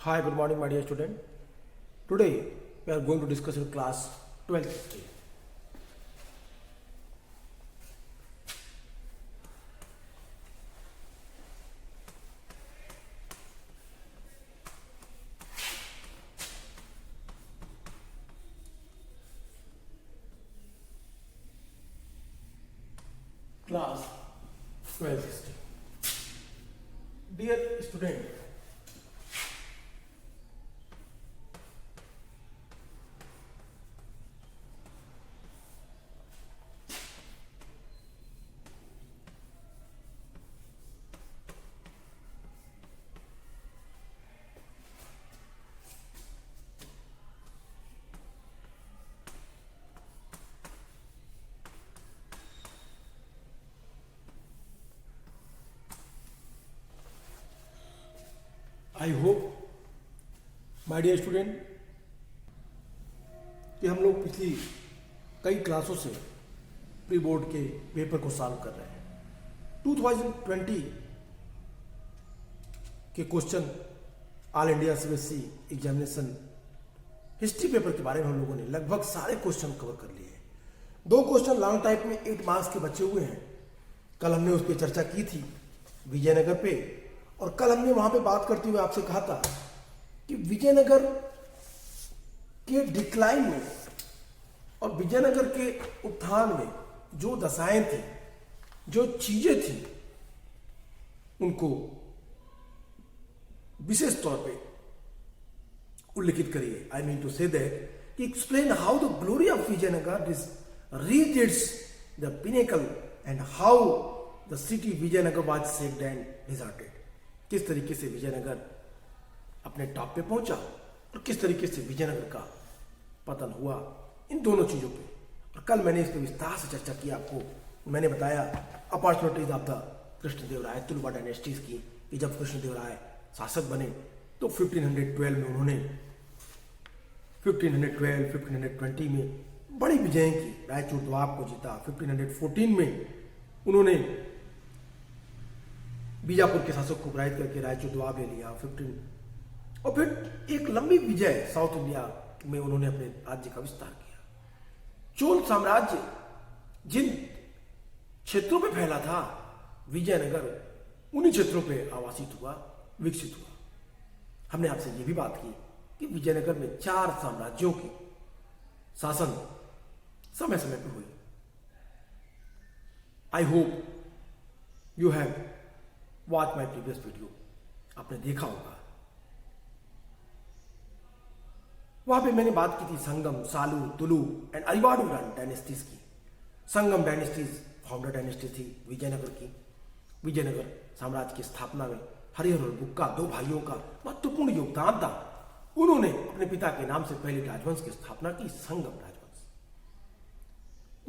Hi, good morning, my dear student. Today we are going to discuss in class 12th history. Class 12th history. Dear student, I hope my dear student कि हम लोग पिछली कई क्लासों से pre board के paper को solve कर रहे हैं। 2020 के question all India CBSE examination history paper के बारे में हम लोगों ने लगभग सारे क्वेश्चन कवर कर लिए हैं। दो क्वेश्चन लॉन्ग टाइप में 8 मार्क्स के बचे हुए हैं। कल हमने उस पर चर्चा की थी विजयनगर पे, और कल हमने वहां पे बात करते हुए आपसे कहा था कि विजयनगर के डिक्लाइन में और विजयनगर के उत्थान में जो दशाएं थी, जो चीजें थी, उनको विशेष तौर पे उल्लिखित करिए। I mean to say that कि explain how the glory of Vijayanagar is reach its the pinnacle and how the city Vijayanagar was saved and deserted. किस तरीके से विजयनगर अपने टॉप पे पहुंचा और किस तरीके से विजयनगर का पतन हुआ, इन दोनों चीजों पे। और कल मैंने इस पर विस्तार से चर्चा की। आपको मैंने बताया opportunities of the Krishnadevaraya Tuluva dynasties की, कि जब कृष्णदेवराय शासक बने तो 1512 में उन्होंने 1520 में बड़ी विजय की, रायचूर दोआब को जीता। 1514 में उन्होंने बीजापुर के शासक को पराजित करके रायचूर दोआब ले लिया। और फिर एक लंबी विजय साउथ इंडिया में उन्होंने अपने राज्य का विस्तार किया। चोल साम्राज्य जिन क्षेत्रों पे फैला था, विजयनगर उन्हीं क्षेत्रों पे आवासित हुआ, विकसित हुआ। हमने आपसे ये भी बात की कि विजयनगर में 4 साम्राज्यों की शासन समय समय पर हुई। I hope you have watch my previous video, आपने देखा होगा। वहां पे मैंने बात की थी संगम, सालू, तुलु एंड अरिवाडू डायनेस्टीज की। संगम डायनेस्टीज फाउंडर डायनेस्टी थी विजयनगर की। विजयनगर साम्राज्य की स्थापना में हरिहर और बुक्का 2 भाइयों का महत्वपूर्ण योगदान था। उन्होंने अपने पिता के नाम से पहले राजवंश की स्थापना की, संगम राजवंश।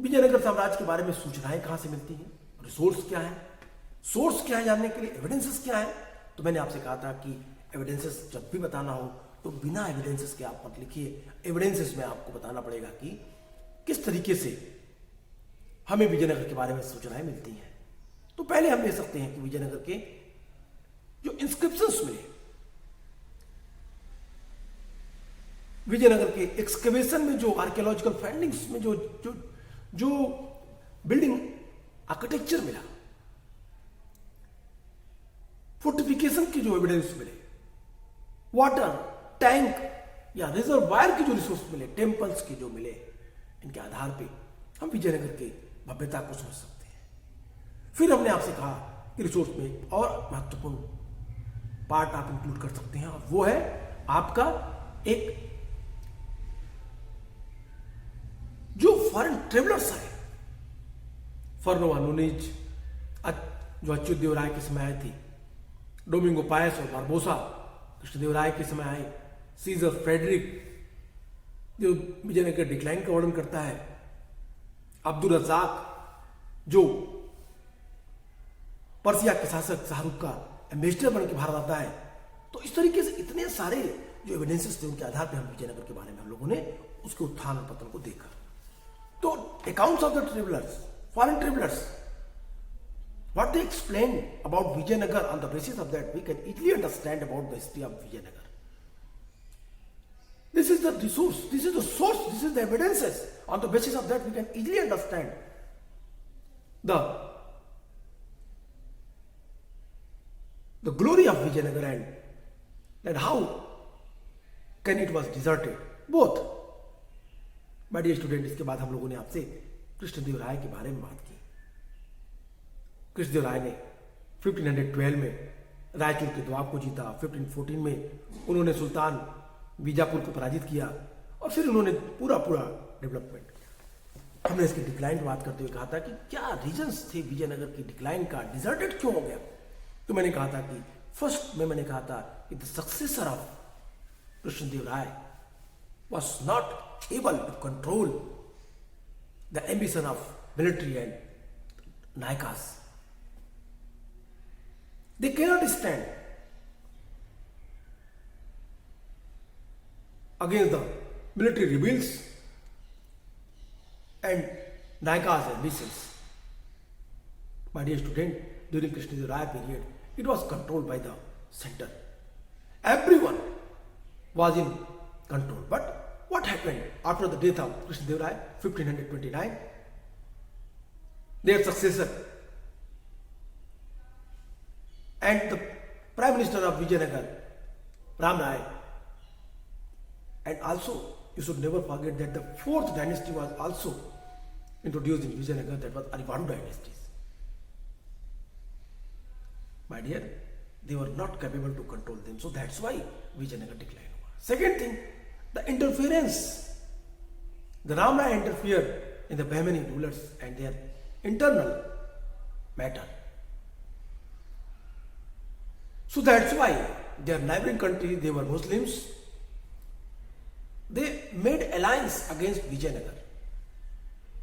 विजयनगर साम्राज्य के बारे में सूचनाएं कहां से मिलती हैं, रिसोर्स क्या है, सोर्स क्या है जानने के लिए, एविडेंसेस क्या है। तो मैंने आपसे कहा था कि एविडेंसेस जब भी बताना हो तो बिना एविडेंसेस के आप मत लिखिए। एविडेंसेस में आपको बताना पड़ेगा कि किस तरीके से हमें विजयनगर के बारे में सूचनाएं मिलती हैं। तो पहले हम ले सकते हैं कि विजयनगर के जो इंस्क्रिप्शंस मिले, विजयनगर के एक्सकेवेशन में जो आर्कियोलॉजिकल फाइंडिंग्स में जो बिल्डिंग आर्किटेक्चर मिला, फोर्टिफिकेशन के जो एविडेंस मिले, वाटर टैंक या रिजर्वायर के जो रिसोर्स मिले, टेम्पल्स के जो मिले, इनके आधार पे हम विजयनगर के भव्यता को समझ सकते हैं। फिर हमने आपसे कहा कि रिसोर्स में और महत्वपूर्ण पार्ट आप इंक्लूड कर सकते हैं, और वो है आपका एक जो फॉरेन ट्रेवलर्स आए, फर्नोवा नूनीज जो अच्युत राय के समय आई थी, डोमिंगो पायस और बारबोसा कृष्णदेवराय के समय आए, सीजर फ्रेडरिक जो विजयनगर डिक्लाइन का वर्णन करता है, अब्दुल रज़ाक जो पर्सिया के शासक शाहरुख का एम्बेसडर बन के भारत आता है। तो इस तरीके से इतने सारे जो एविडेंसेस थे, उनके आधार पर हम विजयनगर के बारे में हम लोगों ने उसके उत्थान और पतन को देखा। तो accounts of the travellers, foreign travellers, what they explain about Vijayanagar, on the basis of that we can easily understand about the history of Vijayanagar. This is the resource, this is the source, this is the evidences. On the basis of that, we can easily understand the glory of Vijayanagar and how can it was deserted. Both. My dear student, इसके बाद हम लोगों ने आपसे कृष्णदेव राय के बारे में बात की. कृष्णदेव राय ने 1512 में रायचूर के द्वाब को जीता. 1514 में उन्होंने सुल्तान बीजापुर को पराजित किया और फिर उन्होंने पूरा डेवलपमेंट. हमने इसके डिक्लाइन की बात करते हुए कहा था कि क्या रीजंस थे विजयनगर की डिक्लाइन का, डिजर्टेड क्यों हो गया. तो मैंने कहा था कि फर्स्ट में मैंने कहा था कि the successor of Krishnadeva Raya was not able to control the ambition of military and Nayakas. They cannot stand against the military rebels and Nayakas' ambitions. My dear student, during Krishnadev Raya period, it was controlled by the center. Everyone was in control. But what happened after the death of Krishnadev Raya, 1529? Their successor and the Prime Minister of Vijayanagar, Ram Rai. And also, you should never forget that the fourth dynasty was also introduced in Vijayanagar, that was Arivadu dynasties. My dear, they were not capable to control them. So that's why Vijayanagar declined. Second thing, the interference. The Ram Rai interfered in the Bahmani rulers and their internal matter. So that's why their neighboring country, they were Muslims. They made alliance against Vijayanagar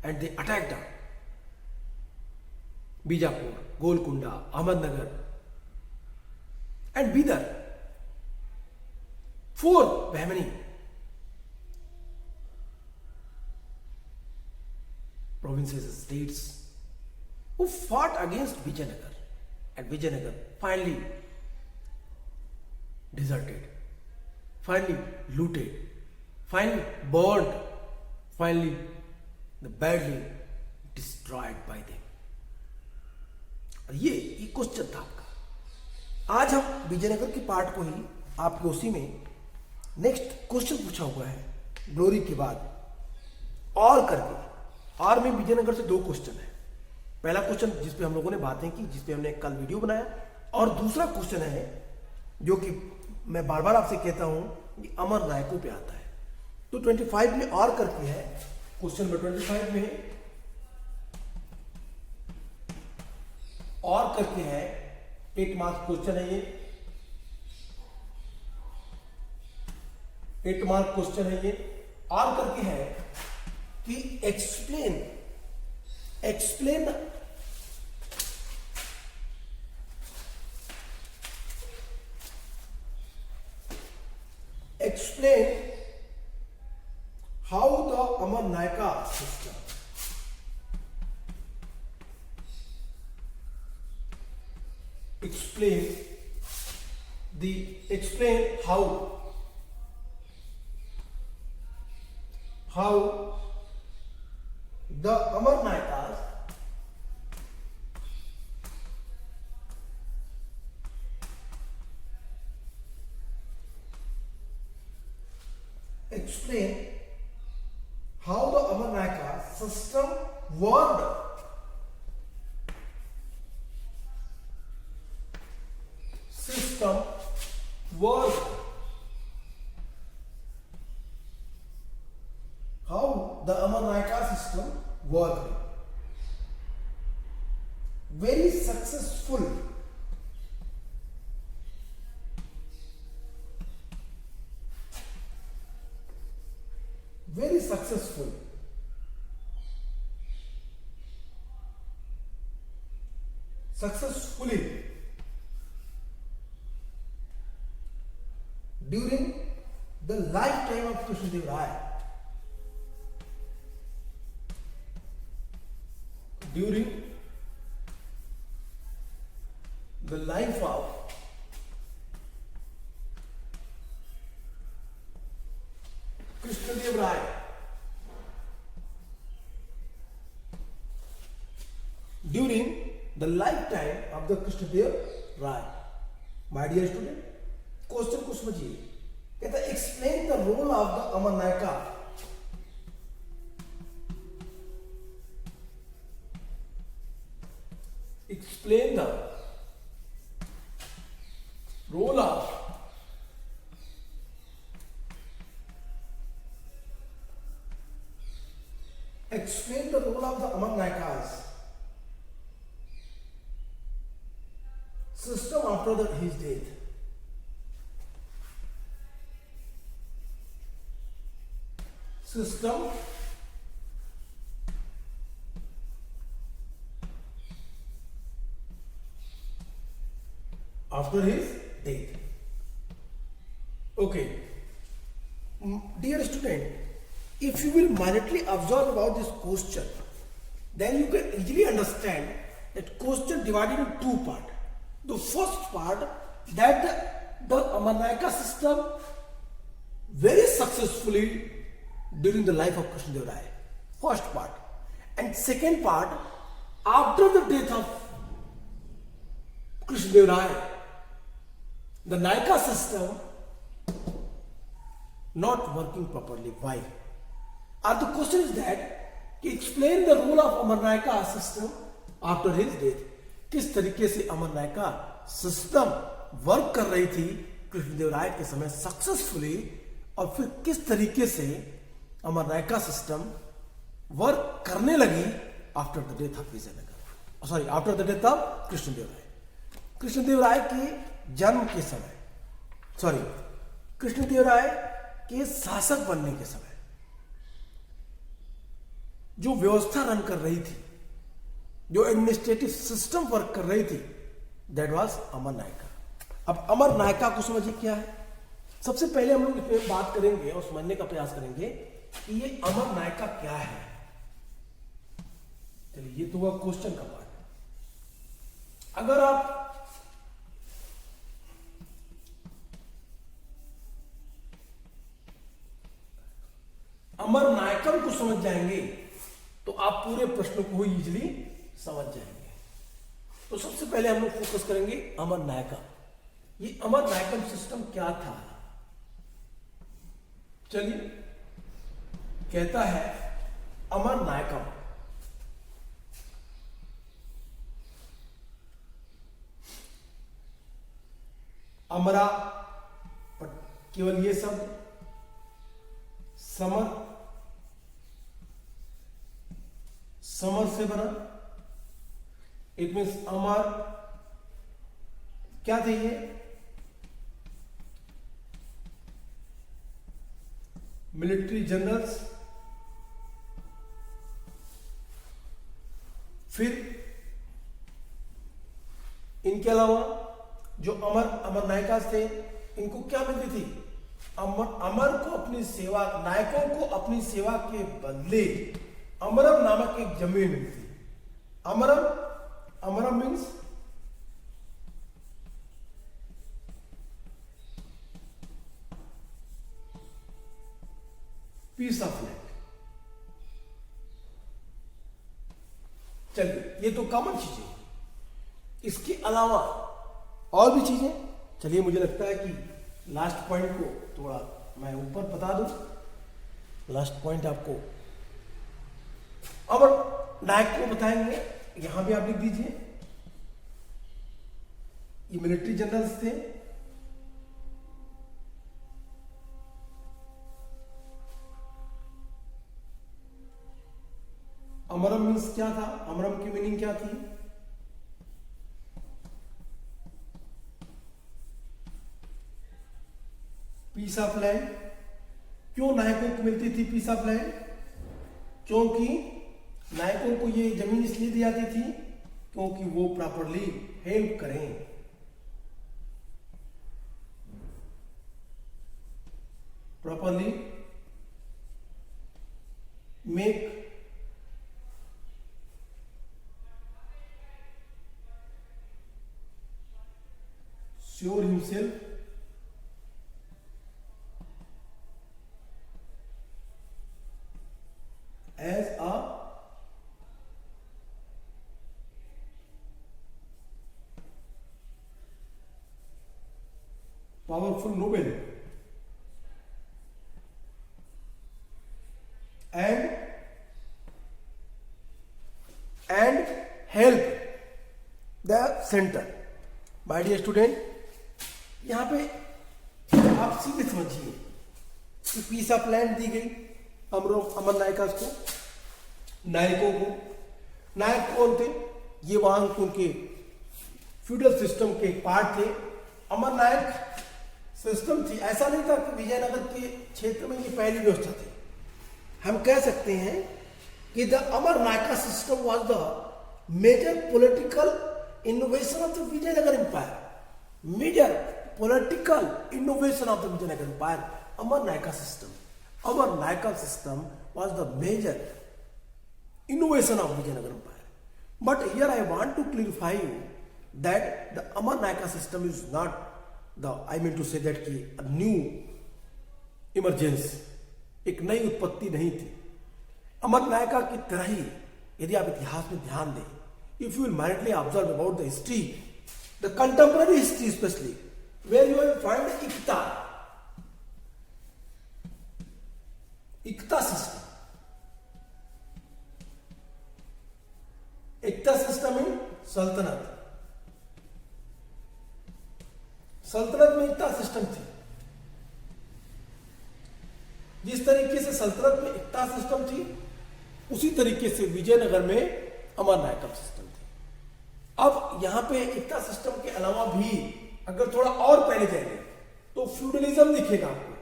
and they attacked Bijapur, Golconda, Ahmednagar and Bidar. 4 Bahmani provinces, states who fought against Vijayanagar, and Vijayanagar finally deserted, finally looted, finally burned, finally badly destroyed by them. और ये question था आपका. आज हम विजयनगर के part को ही आपको उसी में नेक्स्ट क्वेश्चन पूछा हुआ है. ग्लोरी के बाद और करके और में विजयनगर से 2 क्वेश्चन है. पहला क्वेश्चन जिस पे हम लोगों ने बातें की, जिस पे हमने कल वीडियो बनाया, और दूसरा क्वेश्चन है जो कि मैं बार बार आपसे कहता हूं कि अमर नायकों पे आता है. तो 25 में और करके है. क्वेश्चन नंबर 25 में और करके है. 8 मार्क्स क्वेश्चन है ये. 8 मार्क क्वेश्चन है ये. और करके है कि explain how the Amar Nayaka system explain how the Amar Nayakas explain how the Amar Nayaka system worked. How the Amar Nayaka system worked. Very successful. Very successful. Successfully during the lifetime of Krishnadev Raya. During the life of Krishnadev Rai. During the lifetime of the Krishnadev Rai. My dear student, question को समझिए. कहता है explain the role of the Amar Nayaka. Explain the role of the Amar Nayakas system after his death. System after his death. Okay, dear student, if you will minutely observe about this question, then you can easily understand that question divided in two parts. The first part, that the Amarnayaka system very successfully during the life of Krishnadev Rai. First part. And second part, after the death of Krishnadev Rai, the Nayaka system not working properly. Why? And the question is that explain the role of Amarnayaka system after his death. किस तरीके से अमरनायका system work कर रही थी कृष्णदेव राय के समय successfully, और फिर किस तरीके से अमरनायका सिस्टम वर्क करने लगी after the death of Vijayanagar, sorry after the death of Krishnadeva Raya. Krishnadeva Raya के जन्म के समय, सॉरी कृष्णदेव राय के शासक बनने के समय जो व्यवस्था रन कर रही थी, जो एडमिनिस्ट्रेटिव सिस्टम वर्क कर रही थी, दैट वाज अमर नायका. अब अमर नायका को समझिए क्या है. सबसे पहले हम लोग इस पे बात करेंगे और समझने का प्रयास करेंगे कि ये अमर नायका क्या है. चलिए, ये तो हुआ क्वेश्चन का पार्ट. अगर आप अमर नायकम को समझ जाएंगे तो आप पूरे प्रश्न को इजीली समझ जाएंगे. तो सबसे पहले हम लोग फोकस करेंगे अमर नायका. ये अमर नायकम सिस्टम क्या था. चलिए, कहता है अमर नायकम अमरा, केवल ये शब्द समर से बना. इट मीन्स अमर क्या थे ये, मिलिट्री जनरल्स. फिर इनके अलावा जो अमर नायकास थे, इनको क्या मिलती थी, अमर को अपनी सेवा, नायकों को अपनी सेवा के बदले अमरम नामक एक जमीन मिलती. अमरम मीन्स पीस ऑफ लैंड. चलिए, ये तो कॉमन चीजें. इसके अलावा और भी चीजें. चलिए, मुझे लगता है कि लास्ट पॉइंट को थोड़ा मैं ऊपर बता दूं. लास्ट पॉइंट आपको अमर नायक को बताएंगे. यहां भी आप लिख दीजिए, ये मिलिट्री जनरल्स थे. अमरम मीन्स क्या था, अमरम की मीनिंग क्या थी, पीस ऑफ लैंड. क्यों नायकों को मिलती थी पीस ऑफ लैंड, क्योंकि नायकों को ये जमीन इसलिए दी जाती थी क्योंकि वो प्रॉपरली हेल्प करें, properly make sure himself powerful, noble, and help the center. My dear student, यहाँ पे आप सीधे समझिए कि पीस ऑफ लैंड दी गई अमर नायकास को, नायकों को। नायक कौन थे? ये वहां उनके फ्यूडल सिस्टम के पार्ट थे। अमर नायक सिस्टम थी, ऐसा नहीं था कि विजयनगर के क्षेत्र में ये पहली व्यवस्था थी। हम कह सकते हैं कि the Amar Nykaa system was the major political innovation of the Vijayanagar empire. Major political innovation of the Vijayanagar empire, Amara Nykaa system. Amara Nykaa system was the major innovation of Vijayanagar Empire. But here I want to clarify you that the Amar Nayaka system is not the, I mean to say that कि a new emergence, एक नई उत्पत्ति नहीं थी। अमर नायका की तरह ही यदि आप इतिहास में ध्यान दें, if you will minutely observe about the history, the contemporary history especially, where you will find Ikta system. Ekta system in सल्तनत। सल्तनत में एकता सिस्टम थी। जिस तरीके से सल्तनत में एकता सिस्टम थी, उसी तरीके से विजयनगर में अमर नायका सिस्टम थी। अब यहां पे एकता सिस्टम के अलावा भी अगर थोड़ा और पहले जाएंगे तो फ्यूडलिज्म दिखेगा आपको।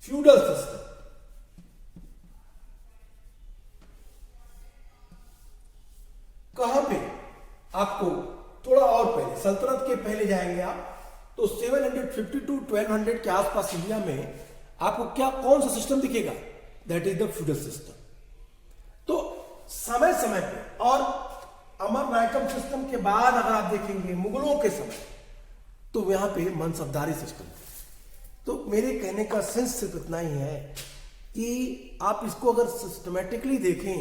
फ्यूडल सिस्टम कहां पे आपको थोड़ा और पहले, सल्तनत के पहले जाएंगे आप तो 750 टू 1200 के आसपास इंडिया में आपको क्या कौन सा सिस्टम दिखेगा? That is the feudal system. तो समय समय पे, और अमर नायकम सिस्टम के बाद अगर आप देखेंगे मुगलों के समय, तो यहां पे मनसबदारी सिस्टम था। तो मेरे कहने का सेंस सिर्फ इतना ही है कि आप इसको अगर सिस्टमेटिकली देखें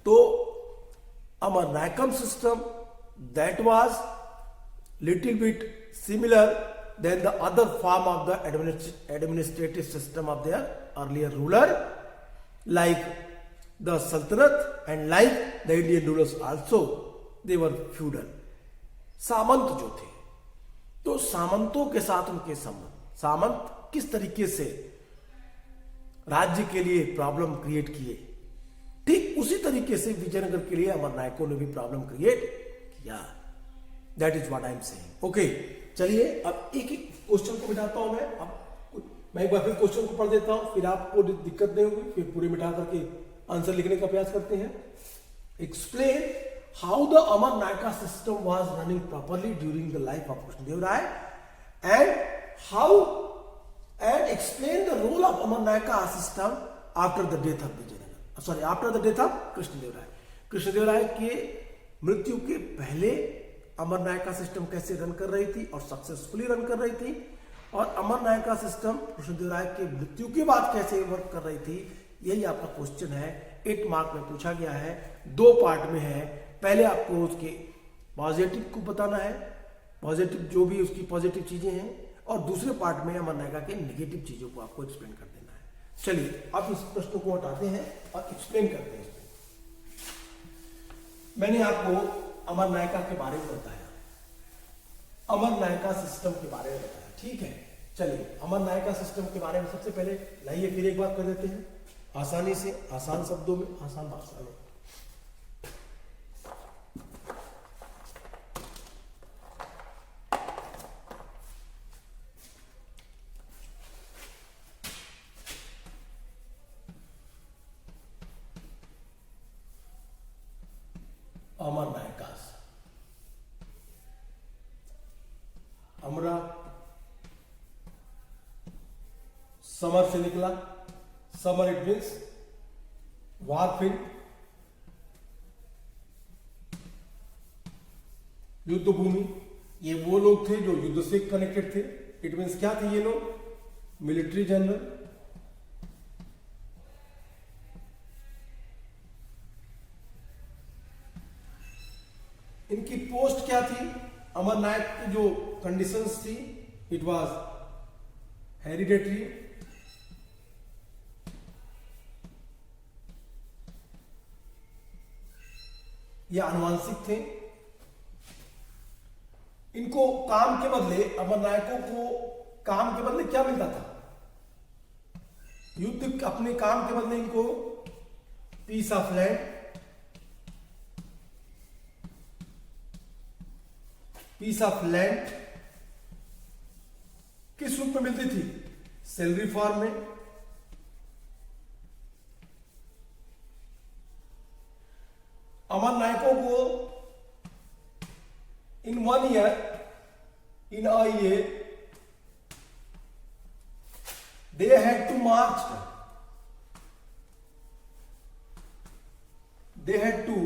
तो Amar Naikam system that was little bit similar than the other form of the administrative system of their earlier ruler, like the Sultanate and like the Indian rulers also, they were feudal. सामंत जो थे, तो सामंतों के साथ उनके संबंध, सामंत किस तरीके से राज्य के लिए प्रॉब्लम क्रिएट किए, ठीक उसी तरीके से विजयनगर के लिए अमर नायकों ने भी प्रॉब्लम क्रिएट किया। That is what I am saying. Okay, चलिए अब एक एक क्वेश्चन को मिटाता हूं मैं एक बार फिर क्वेश्चन को पढ़ देता हूं, फिर आपको दिक्कत नहीं होगी, फिर पूरे मिटा करके आंसर लिखने का प्रयास करते हैं। Explain how the Amar Nykaa system was running properly during the life of Krishnadevaraya and explain the role of Amara Nykaa system after the death of Vijay, after the death of Krishnadevaraya. Krishnadevaraya के मृत्यु के पहले अमर नायका सिस्टम कैसे रन कर रही थी और सक्सेसफुली रन कर रही थी, और अमर नायका सिस्टम कृष्णदेवराय के मृत्यु के बाद कैसे वर्क कर रही थी, यही आपका क्वेश्चन है। 8 मार्क में पूछा गया है, 2 पार्ट में है। पहले आपको उसके पॉजिटिव को बताना है, पॉजिटिव जो भी उसकी पॉजिटिव चीजें हैं, और दूसरे पार्ट में अमर नायका के नेगेटिव चीजों को आपको एक्सप्लेन कर देना है। चलिए आप इस प्रश्न को हटाते हैं और एक्सप्लेन करते हैं। मैंने आपको अमर नायका के बारे में बताया, अमर नायका सिस्टम के बारे में बताया, ठीक है। चलिए अमर नायका सिस्टम के बारे में सबसे पहले लाइए फिर एक बार कर देते हैं, आसानी से, आसान शब्दों में, आसान भाषा में। अमर नायकास, अमरा समर से निकला, समर इट मीन्स वारफील्ड, युद्ध भूमि। ये वो लोग थे जो युद्ध से कनेक्टेड थे। इट मीन्स क्या थे ये लोग? मिलिट्री जनरल, इनकी पोस्ट क्या थी? अमर नायक की जो कंडीशंस थी, इट वाज हेरिडेटरी, या अनुवांशिक थे। इनको काम के बदले, अमर नायकों को काम के बदले क्या मिलता था? युद्ध अपने काम के बदले इनको piece of land, piece of land किस रूप में मिलती थी? सैलरी फॉर्म में। अमर नायकों को इन 1 year, in a year, they had to march, they had to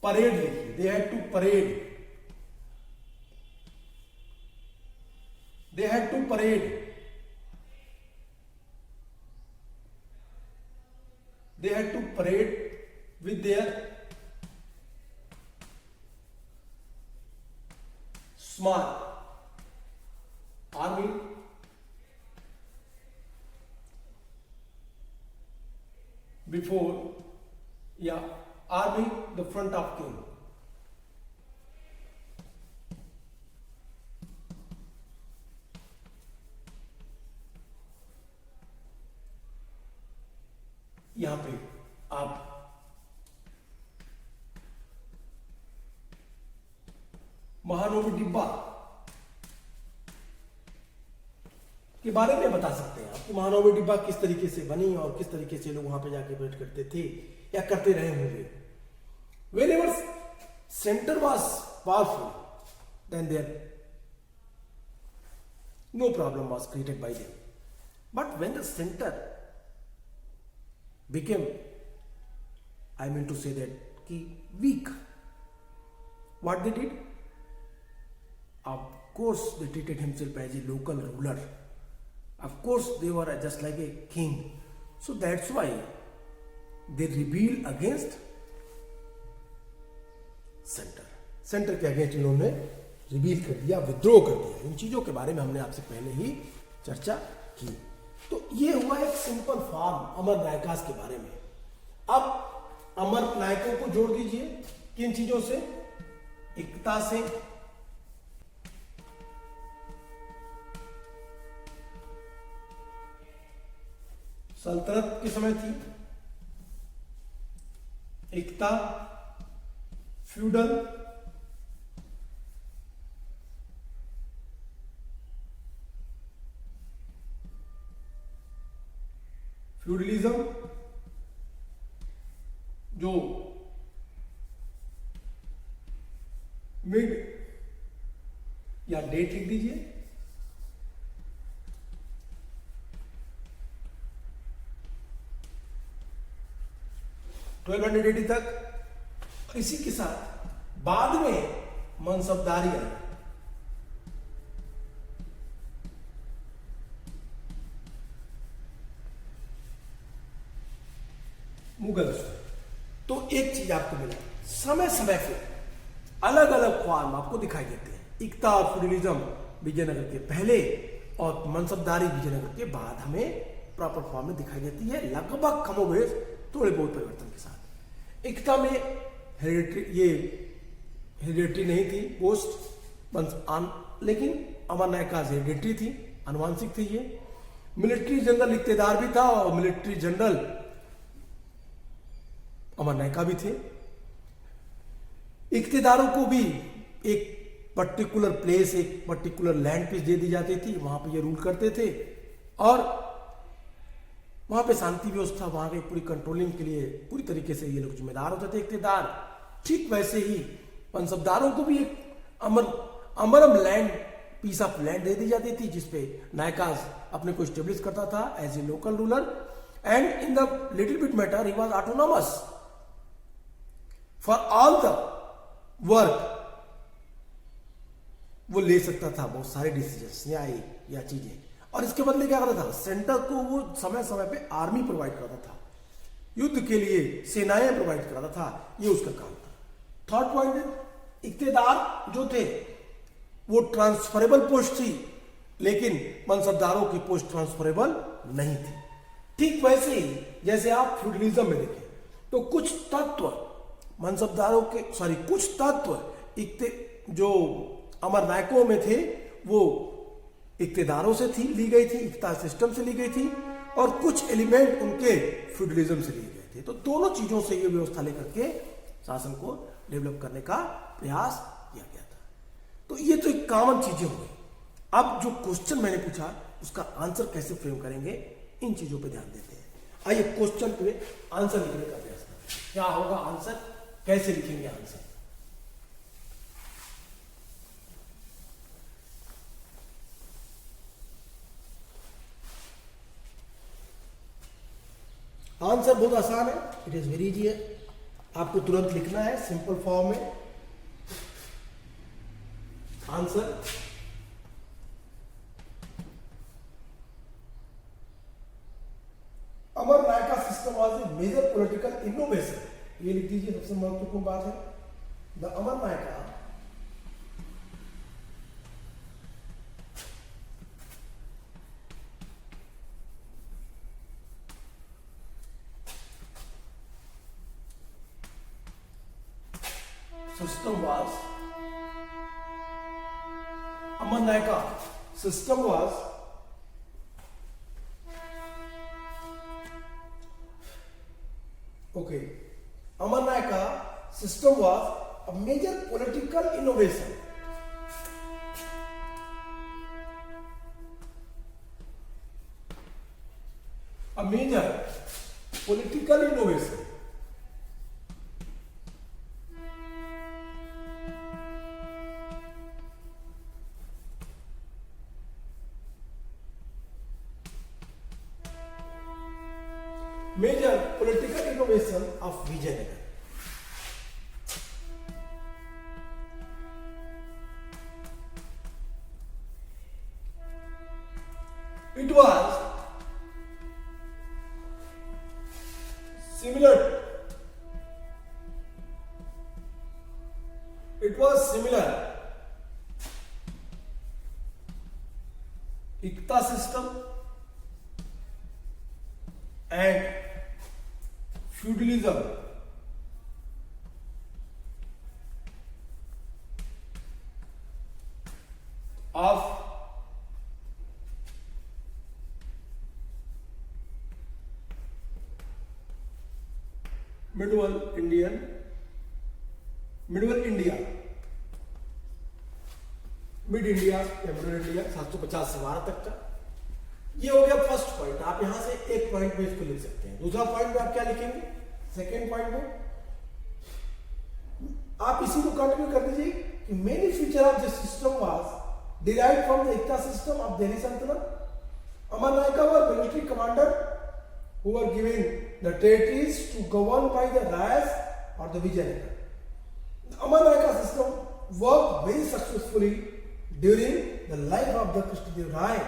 parade, they had to parade, they had to parade, they had to parade with their small army before, army the front of king. यहां पे आप महानवमी डिब्बा के बारे में बता सकते हैं आपको। महानवमी डिब्बा किस तरीके से बनी और किस तरीके से लोग वहां पे जाके वेट करते थे या करते रहे होंगे। Whenever center was powerful, then there no problem was created by them. But when the center became, I mean to say that, weak, what they did? Of course, they treated himself as a local ruler. Of course, they were just like a king. So that's why they rebel against centre. Centre के against इन्होंने रिबील कर दिया, विद्रोह कर दिया। इन चीजों के बारे में हमने आपसे पहले ही चर्चा की। तो ये हुआ एक सिंपल फॉर्म अमर नायकास के बारे में। अब अमर नायकों को जोड़ दीजिए किन चीजों से? एकता से, सल्तनत के समय थी एकता, फ्यूडल, फ्यूडलिज्म, जो मिड या डेट लिख दीजिए, $1280 तक। इसी के साथ बाद में मनसबदारी आई। मुगल। तो एक चीज आपको मिला, समय समय पे अलग अलग फॉर्म आपको दिखाई देते हैं। एकता और फ्यूडलिज्म विजयनगर के पहले और मनसबदारी विजयनगर के बाद हमें प्रॉपर फॉर्म में दिखाई देती है, लगभग कमोबेश थोड़े बहुत परिवर्तन के साथ। एकता में हेरिडेटरी नहीं थी पोस्ट, लेकिन अमर नायकास हेरिडेटरी थी, अनुवांशिक थी ये। मिलिट्री जनरल इक्तेदार भी था और मिलिट्री जनरल अमर नायका भी थे। इक्तेदारों को भी एक पर्टिकुलर प्लेस, एक पर्टिकुलर लैंड पीस दे दी जाती थी, वहां पे ये रूल करते थे और वहां पे शांति व्यवस्था, वहां के पूरी कंट्रोलिंग के लिए पूरी तरीके से ये लोग जिम्मेदार होते थे इक्तेदार। ठीक वैसे ही मनसबदारों को भी एक amaram land, piece of land दे दी जाती थी, जिसपे नायकास अपने को स्टेब्लिश करता था as a local ruler. And in the little bit matter he was autonomous for all the work. वो ले सकता था बहुत सारे डिसीजंस, न्याय या चीजें। और इसके बदले क्या करता था? सेंटर को वो समय समय पे आर्मी प्रोवाइड करता था, युद्ध के लिए सेनाएं प्रोवाइड कराता था, ये उसका काम था। थर्ड पॉइंट, इक्तेदार जो थे वो ट्रांसफरेबल पोस्ट थी, लेकिन मनसबदारों की पोस्ट ट्रांसफरेबल नहीं थी। ठीक वैसे ही जैसे आप फ्यूडलिज्म में देखें तो कुछ तत्व मनसबदारों के कुछ तत्व जो अमरनायकों में थे वो इक्तेदारों से ली गई थी, इक्ता सिस्टम से ली गई थी, और कुछ एलिमेंट उनके फ्यूडलिज्म से लिए गए थे। तो दोनों चीजों से ये व्यवस्था लेकर के शासन को डेवलप करने का प्रयास किया गया था। तो ये तो एक कॉमन चीजें हो गई। अब जो क्वेश्चन मैंने पूछा उसका आंसर कैसे फ्रेम करेंगे, इन चीजों पे ध्यान देते हैं। आइए क्वेश्चन पे आंसर लिखने का प्रयास करें। क्या होगा आंसर, कैसे लिखेंगे आंसर? आंसर बहुत आसान है, इट इज वेरी इजी है। आपको तुरंत लिखना है सिंपल फॉर्म में answer. Amara Nykaa system was a major political innovation. ये लिख दीजिए, सबसे महत्वपूर्ण बात है। The Amar nayaka system was Aman Naika system was Aman Naika system was a major political innovation. A major political innovation. Major political innovation of Vijayanagar. It was similar. Ikta system and feudalism of Middle India, mid India या middle India 750 से 12 तक का। ये हो गया first point. आप यहां से एक पॉइंट में इसको लिख सकते हैं। दूसरा पॉइंट में आप क्या लिखेंगे? सेकेंड पॉइंट में आप इसी को कंटिन्यू कर दीजिए कि many feature of the system was derived from the iqta system of Delhi Sultanate. Amara nayaka were military commander who were given the territories to govern by the Rayas or the Vijayanagar. The Aman Naika system worked very successfully during the life of the Krishnadev Rai.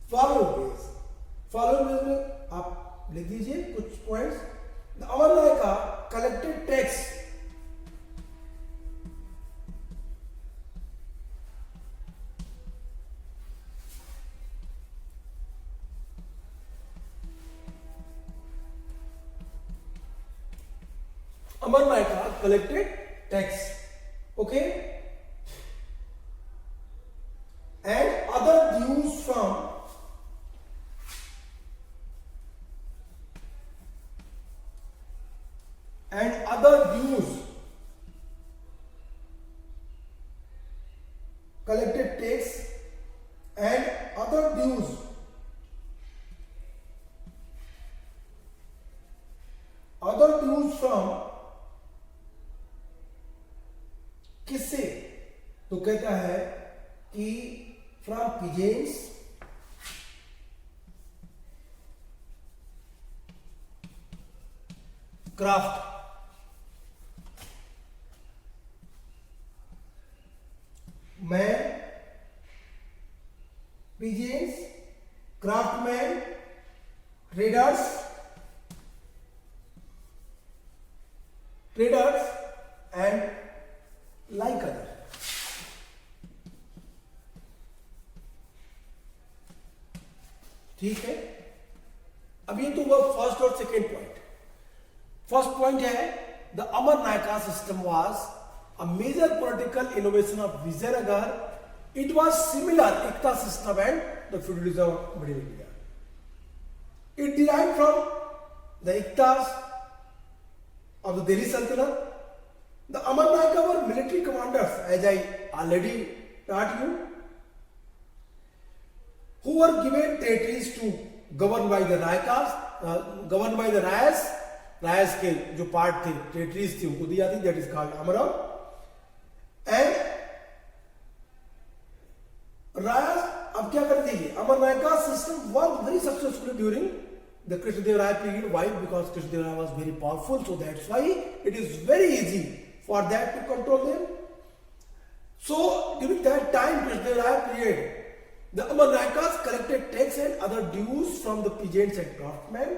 Following ways में आप लिख दीजिए कुछ points. The Aman Naika collected tax Aman Naika collected tax, okay, and other dues from collected tax and other dues from किससे? तो कहता है कि from peasants craftsman, peasants, craftsman, traders ठीक है, अब ये तो हुआ फर्स्ट और सेकेंड पॉइंट। फर्स्ट पॉइंट है the Amar Nykaa system was a major political innovation of Vijayanagar. It was similar iqta system and the feudalism of middle India. It derived from the iqtas of the Delhi Sultanate. The Amar Naika were military commanders, as I already taught you, who were given territories to govern by the Naikas, governed by the Rayas. Rayas के जो part थे, territories थी, उनको दी जाती, that is called Amaram. And Rayas अब क्या करते हैं? Amar Naika system worked very successfully during the Krishnadeva period. Why? Because Krishnadeva was very powerful, so that's why it is very easy for that to control them. So during that time, Krishnadeva period, the Amar Naikas collected tax and other dues from the peasants and craftsmen.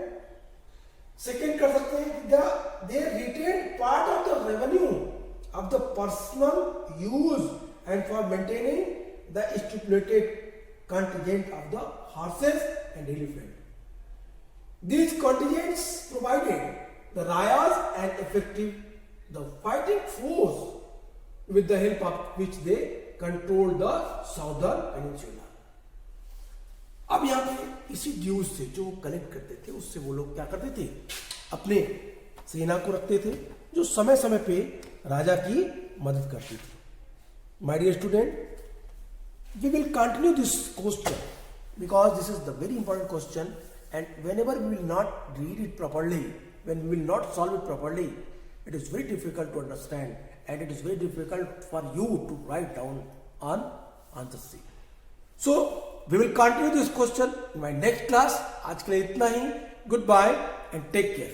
Second कर सकते हैं they retained part of the revenue of the personal use and for maintaining the stipulated contingent of the horses and elephant. These contingents provided the Rayas an effective fighting force with the help of which they controlled the southern peninsula. अब यहाँ पे इसी dues से जो collect करते थे उससे वो लोग क्या करते थे, अपने सेना को रखते थे जो समय समय पे राजा की मदद करती थी. My dear student, we will continue this question because this is the very important question, and whenever we will not read it properly, when we will not solve it properly, it is very difficult to understand and it is very difficult for you to write down on answer sheet. So we will continue this question in my next class. आज के लिए इतना ही. Goodbye and take care.